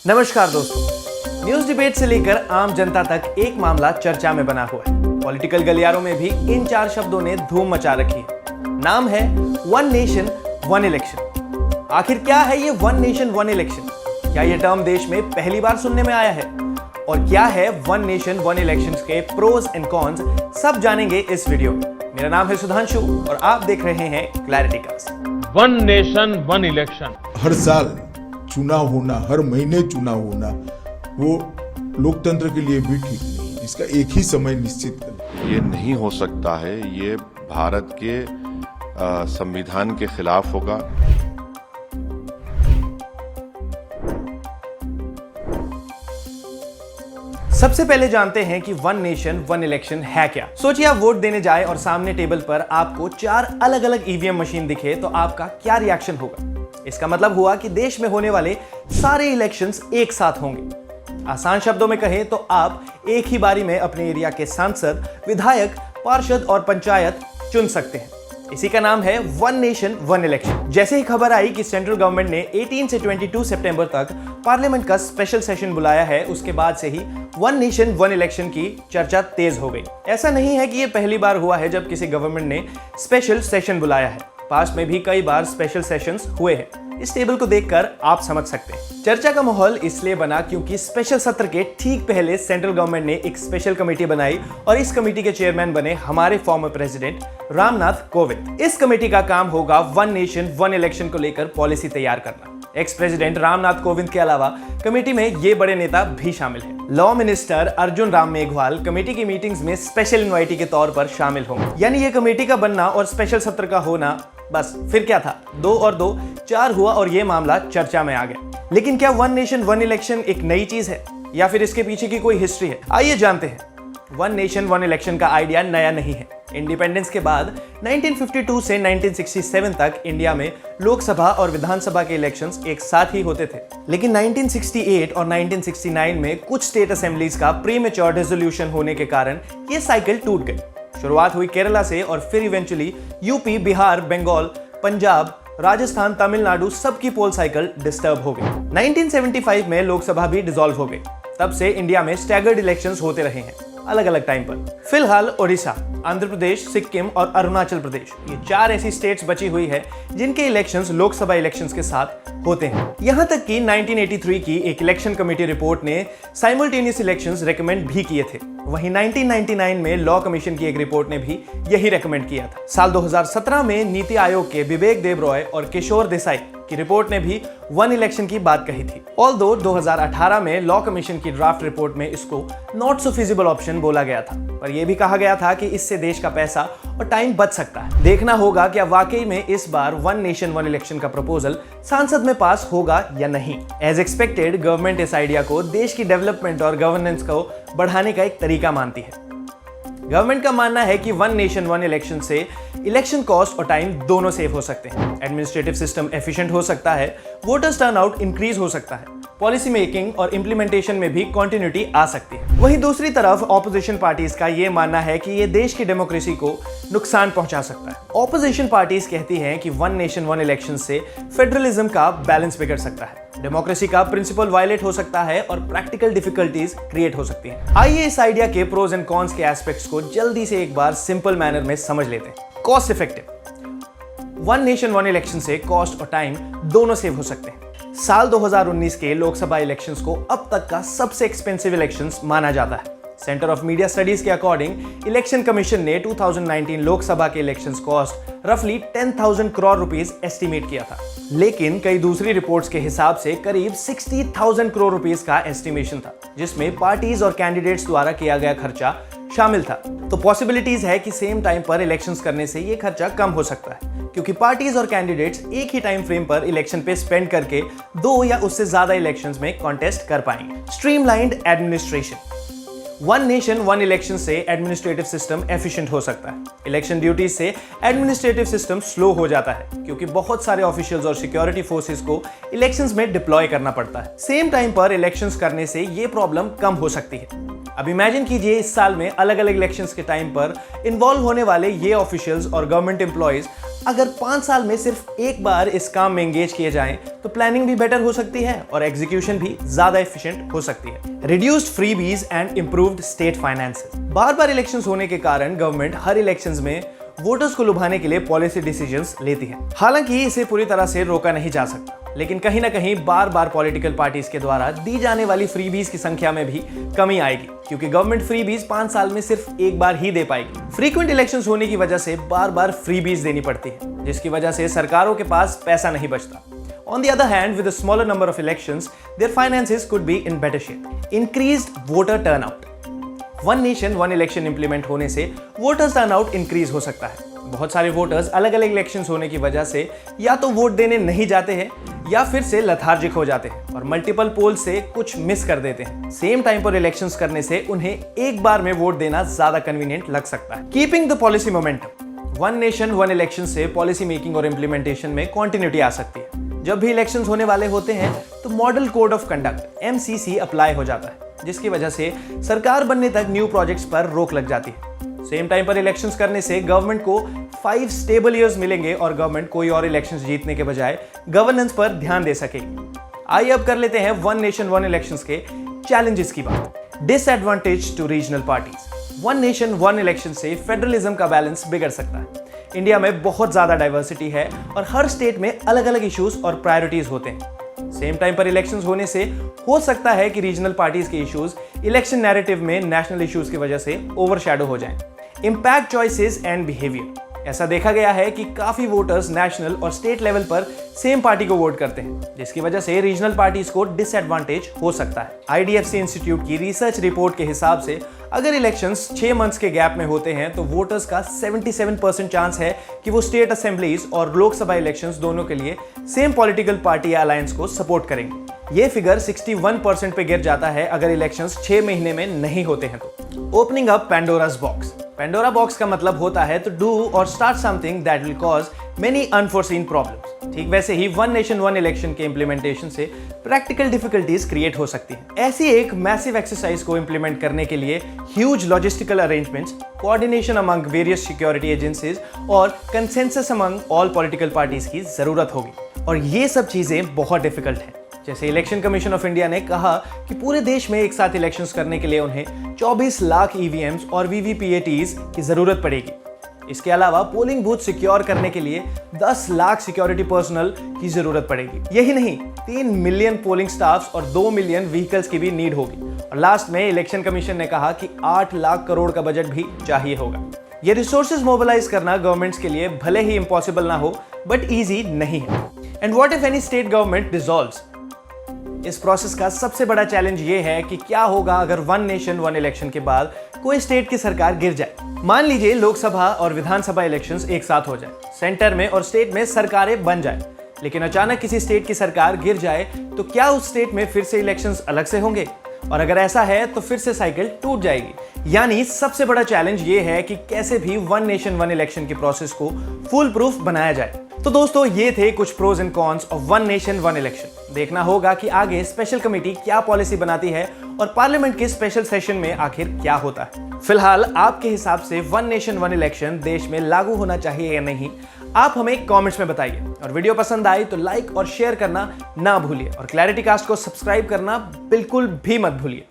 नमस्कार दोस्तों, news debate से लेकर आम जनता तक एक मामला चर्चा में बना हुआ है। पॉलिटिकल गलियारों में भी इन चार शब्दों ने धूम मचा रखी है। नाम है वन नेशन वन इलेक्शन। आखिर क्या है ये वन नेशन वन इलेक्शन? क्या ये टर्म देश में पहली बार सुनने में आया है? और क्या है वन नेशन वन इलेक्शन के प्रोज एंड कॉन्स, सब जानेंगे इस वीडियो में। मेरा नाम है सुधांशु और आप देख रहे हैं clarity cost. One nation one election. हर साल चुनाव होना, हर महीने चुनाव होना, वो लोकतंत्र के लिए भी ठीक नहीं। इसका एक ही समय निश्चित करें। ये नहीं हो सकता है, ये भारत के संविधान के खिलाफ होगा। सबसे पहले जानते हैं कि वन नेशन वन इलेक्शन है क्या। सोचिए आप वोट देने जाए और सामने टेबल पर आपको 4 अलग अलग ईवीएम मशीन दिखे तो आपका क्या रिएक्शन होगा? इसका मतलब हुआ कि देश में होने वाले सारे इलेक्शंस एक साथ होंगे। आसान शब्दों में कहें तो आप एक ही बारी में अपने एरिया के सांसद, विधायक, पार्षद और पंचायत चुन सकते हैं। इसी का नाम है वन नेशन वन इलेक्शन। जैसे ही खबर आई कि सेंट्रल गवर्नमेंट ने 18 से 22 सितंबर तक पार्लियामेंट का स्पेशल सेशन बुलाया है, उसके बाद से ही वन नेशन वन इलेक्शन की चर्चा तेज हो गई। ऐसा नहीं है कि ये पहली बार हुआ है जब किसी गवर्नमेंट ने स्पेशल सेशन बुलाया है। पास्ट में भी कई बार स्पेशल सेशंस हुए हैं। इस टेबल को देखकर आप समझ सकते हैं। चर्चा का माहौल इसलिए बना क्योंकि स्पेशल सत्र के ठीक पहले सेंट्रल गवर्नमेंट ने एक स्पेशल कमेटी बनाई और इस कमेटी के चेयरमैन बने हमारे फॉर्मर प्रेसिडेंट रामनाथ कोविंद। इस कमेटी का काम होगा वन नेशन वन इलेक्शन को लेकर पॉलिसी तैयार करना। एक्स प्रेसिडेंट रामनाथ कोविंद के अलावा कमेटी में ये बड़े नेता भी शामिल हैं। Law minister Arjun Ram Meghwal committee की मीटिंग्स में स्पेशल इनवाइटी के तौर पर शामिल होंगे। यानी ये कमेटी का बनना और स्पेशल सत्र का होना, बस फिर क्या था, 2 और 2 4 हुआ और ये मामला चर्चा में आ गया। लेकिन क्या वन नेशन वन इलेक्शन एक नई चीज है या फिर इसके पीछे की कोई हिस्ट्री है? आइए जानते हैं। वन नेशन वन इलेक्शन का आइडिया नया नहीं है। इंडिपेंडेंस के बाद 1952 से 1967 तक इंडिया में लोकसभा और विधानसभा के इलेक्शंस एक साथ ही होते थे। लेकिन 1968 और 1969 में कुछ स्टेट असेंबलीज का प्रीमेच्योर डिसोल्यूशन होने के कारण ये साइकिल टूट गई। शुरुआत हुई केरला से और फिर इवेंचुअली यूपी, बिहार, बंगाल, पंजाब, राजस्थान, तमिलनाडु सबकी पोल साइकिल डिस्टर्ब हो गई। 1975 में लोकसभा भी डिसॉल्व हो गई। तब से इंडिया में स्टैगर्ड इलेक्शंस होते रहे हैं अलग अलग टाइम पर। फिलहाल ओडिशा, आंध्र प्रदेश, सिक्किम और अरुणाचल प्रदेश, ये 4 ऐसी स्टेट्स बची हुई है जिनके इलेक्शंस लोकसभा इलेक्शंस के साथ होते हैं। यहां तक कि 1983 की एक इलेक्शन कमेटी रिपोर्ट ने साइमल्टेनियस इलेक्शंस रेकमेंड भी किए थे। वहीं 1999 में लॉ कमीशन की एक रिपोर्ट ने भी यही रेकमेंड किया था। साल 2017 में नीति आयोग के विवेक देबरॉय और किशोर देसाई की रिपोर्ट ने भी वन इलेक्शन की बात कही थी। ऑल्दो 2018 में लॉ कमीशन की ड्राफ्ट रिपोर्ट में इसको नॉट सो फिजिबल ऑप्शन बोला गया था, पर यह भी कहा गया था कि इससे देश का पैसा और टाइम बच सकता है। देखना होगा क्या वाकई में इस बार वन नेशन वन इलेक्शन का प्रपोजल संसद में पास होगा या नहीं। एज एक्सपेक्टेड गवर्नमेंट इस आइडिया को देश की डेवलपमेंट और गवर्नेंस को बढ़ाने का एक तरीका मानती है। गवर्नमेंट का मानना है कि वन नेशन वन इलेक्शन से इलेक्शन कॉस्ट और टाइम दोनों सेव हो सकते हैं, एडमिनिस्ट्रेटिव सिस्टम एफिशिएंट हो सकता है, वोटर्स टर्नआउट इंक्रीज हो सकता है, पॉलिसी मेकिंग और इंप्लीमेंटेशन में भी कंटिन्यूटी आ सकती है। वहीं दूसरी तरफ ऑपोजिशन पार्टीज का यह मानना है कि यह देश की डेमोक्रेसी को नुकसान पहुंचा सकता है। ऑपोजिशन पार्टीज कहती हैं कि वन नेशन वन इलेक्शन से फेडरलिज्म का बैलेंस बिगड़ सकता है, डेमोक्रेसी का प्रिंसिपल वायलेट हो सकता है और प्रैक्टिकल डिफिकल्टीज क्रिएट हो सकती हैं। आइए इस आइडिया के प्रोज एंड कॉन्स के एस्पेक्ट्स को जल्दी से एक बार सिंपल मैनर में समझ लेते हैं। Cost effective. One nation one election से कॉस्ट और टाइम दोनों सेव हो सकते हैं। साल 2019 के लोकसभा इलेक्शंस को अब तक का सबसे एक्सपेंसिव इलेक्शंस माना जाता है। सेंटर ऑफ मीडिया स्टडीज के अकॉर्डिंग इलेक्शन कमीशन ने 2019 लोकसभा के इलेक्शंस कॉस्ट रफली 10,000 करोड़ रुपीस एस्टिमेट किया था। लेकिन कई दूसरी रिपोर्ट्स के हिसाब से करीब 60,000 करोड़ रुपीस का एस्टिमेशन था, जिसमें पार्टीज और कैंडिडेट्स द्वारा किया गया खर्चा शामिल था। तो पॉसिबिलिटीज है कि सेम टाइम पर इलेक्शंस करने से ये खर्चा कम हो सकता है, क्योंकि पार्टीज और कैंडिडेट्स एक ही टाइम फ्रेम पर इलेक्शन पे स्पेंड करके 2 या उससे ज्यादा इलेक्शंस में कॉन्टेस्ट कर पाएंगे। Streamlined administration. One nation one election से एडमिनिस्ट्रेटिव सिस्टम एफिशिएंट हो सकता है। इलेक्शन ड्यूटीज से एडमिनिस्ट्रेटिव सिस्टम स्लो हो जाता है, क्योंकि बहुत सारे ऑफिशियल्स और सिक्योरिटी फोर्सेस को इलेक्शंस में डिप्लॉय करना पड़ता है। सेम टाइम पर इलेक्शंस करने से ये प्रॉब्लम कम हो सकती है। अब इमेजिन कीजिए इस साल में अलग अलग इलेक्शंस के टाइम पर इन्वॉल्व होने वाले ये ऑफिशियल्स और गवर्नमेंट एम्प्लॉइज अगर 5 साल में सिर्फ एक बार इस काम में एंगेज किए जाएं तो प्लानिंग भी बेटर हो सकती है और एग्जीक्यूशन भी ज्यादा एफिशिएंट हो सकती है। Reduced freebies and improved state finances. Bar bar elections होने के कारण गवर्नमेंट हर इलेक्शंस में वोटर्स को लुभाने के लिए पॉलिसी डिसीजंस लेती है। हालांकि इसे पूरी तरह से रोका नहीं जा सकता, लेकिन कहीं ना कहीं बार बार पॉलिटिकल पार्टीज के द्वारा दी जाने वाली फ्रीबीज की संख्या में भी कमी आएगी, क्योंकि गवर्नमेंट फ्रीबीज 5 साल में सिर्फ एक बार ही दे पाएगी। फ्रीक्वेंट इलेक्शंस होने की वजह से बार बार फ्रीबीज देनी पड़ती है, जिसकी वजह से सरकारों के पास पैसा नहीं बचता। On the other hand, with a smaller number of elections, their finances could be in better shape. Increased voter turnout. One nation one election implement होने से वोटर्स टर्नआउट इंक्रीज हो सकता है। बहुत सारे वोटर्स अलग अलग इलेक्शंस होने की वजह से या तो वोट देने नहीं जाते हैं या फिर से लेथार्जिक हो जाते हैं और मल्टीपल पोल से कुछ मिस कर देते हैं। सेम टाइम पर इलेक्शंस करने से उन्हें एक बार में वोट देना ज्यादा कन्वीनियंट लग सकता है। Keeping the policy momentum. One nation one election से पॉलिसी मेकिंग और इंप्लीमेंटेशन में कॉन्टिन्यूटी आ सकती है। जब भी इलेक्शंस होने वाले होते हैं तो model code of conduct MCC apply हो जाता है, जिसकी वजह से सरकार बनने तक न्यू प्रोजेक्ट्स पर रोक लग जाती है। सेम टाइम पर इलेक्शंस करने से गवर्नमेंट को 5 स्टेबल ईयर्स मिलेंगे और गवर्नमेंट कोई और इलेक्शंस जीतने के बजाय गवर्नेंस पर ध्यान दे सकेगी। आइए अब कर लेते हैं वन नेशन वन इलेक्शंस के चैलेंजेस की बात। Disadvantage to regional parties. One nation one election से फेडरलिज्म का बैलेंस बिगड़ सकता है। इंडिया में बहुत ज्यादा डाइवर्सिटी है और हर स्टेट में अलग अलग इश्यूज और प्रायोरिटीज होते हैं। सेम टाइम पर इलेक्शंस होने से हो सकता है कि रीजनल पार्टीज के इश्यूज इलेक्शन नैरेटिव में नेशनल इश्यूज की वजह से ओवरशैडो हो जाएं। Impact choices and behaviour. ऐसा देखा गया है कि काफी वोटर्स नेशनल और स्टेट लेवल पर सेम पार्टी को वोट करते हैं, जिसकी वजह से रीजनल पार्टीज को डिसएडवांटेज हो सकता है। IDFC इंस्टीट्यूट की रिसर्च रिपोर्ट के हिसाब से अगर इलेक्शंस 6 मंथ्स के गैप में होते हैं तो वोटर्स का 77% चांस है कि वो स्टेट असेंबलीज और लोकसभा इलेक्शंस दोनों के लिए सेम पॉलिटिकल पार्टी या अलायंस को सपोर्ट करेंगे। ये फिगर 61% पे गिर जाता है अगर इलेक्शंस 6 महीने में नहीं होते हैं तो। Opening up Pandora's box. Pandora box का मतलब होता है to do or start something that will cause many unforeseen problems। ठीक वैसे ही वन नेशन वन इलेक्शन के इंप्लीमेंटेशन से प्रैक्टिकल डिफिकल्टीज क्रिएट हो सकती हैं। ऐसी एक मैसिव एक्सरसाइज को इंप्लीमेंट करने के लिए huge logistical arrangements, coordination among various security agencies और consensus among all political parties की जरूरत होगी, और ये सब चीजें बहुत डिफिकल्ट हैं। जैसे इलेक्शन कमीशन ऑफ इंडिया ने कहा कि पूरे देश में एक साथ इलेक्शंस करने के लिए उन्हें 24 लाख EVMs और VVPATs की जरूरत पड़ेगी। इसके अलावा पोलिंग बूथ सिक्योर करने के लिए 10 लाख सिक्योरिटी पर्सनल की जरूरत पड़ेगी। यही नहीं, 3 मिलियन पोलिंग स्टाफ्स और 2 मिलियन व्हीकल्स की भी नीड होगी। और लास्ट में इलेक्शन कमीशन ने कहा कि 8 लाख करोड़ का बजट भी चाहिए होगा। ये रिसोर्सेज मोबिलाइज करना गवर्नमेंट्स के लिए भले ही इम्पॉसिबल ना हो, बट ईजी नहीं है। And what if any state government dissolves? इस प्रोसेस का सबसे बड़ा चैलेंज ये है कि क्या होगा अगर वन नेशन वन इलेक्शन के बाद कोई स्टेट की सरकार गिर जाए। मान लीजिए लोकसभा और विधानसभा इलेक्शंस एक साथ हो जाए, सेंटर में और स्टेट में सरकारें बन जाए, लेकिन अचानक किसी स्टेट की सरकार गिर जाए तो क्या उस स्टेट में फिर से इलेक्शंस अलग से होंगे? और अगर ऐसा है तो फिर से साइकिल टूट जाएगी। यानी सबसे बड़ा चैलेंज ये है कि कैसे भी वन नेशन वन इलेक्शन की प्रोसेस को फुल प्रूफ बनाया जाए। तो दोस्तों, ये थे कुछ pros and cons of one nation one election. देखना होगा कि आगे स्पेशल कमेटी क्या पॉलिसी बनाती है और पार्लियामेंट के स्पेशल सेशन में आखिर क्या होता है। फिलहाल आपके हिसाब से वन नेशन वन इलेक्शन देश में लागू होना चाहिए या नहीं, आप हमें कमेंट्स में बताइए। और वीडियो पसंद आई तो लाइक और शेयर करना ना भूलिए और क्लैरिटी कास्ट को सब्सक्राइब करना बिल्कुल भी मत भूलिए।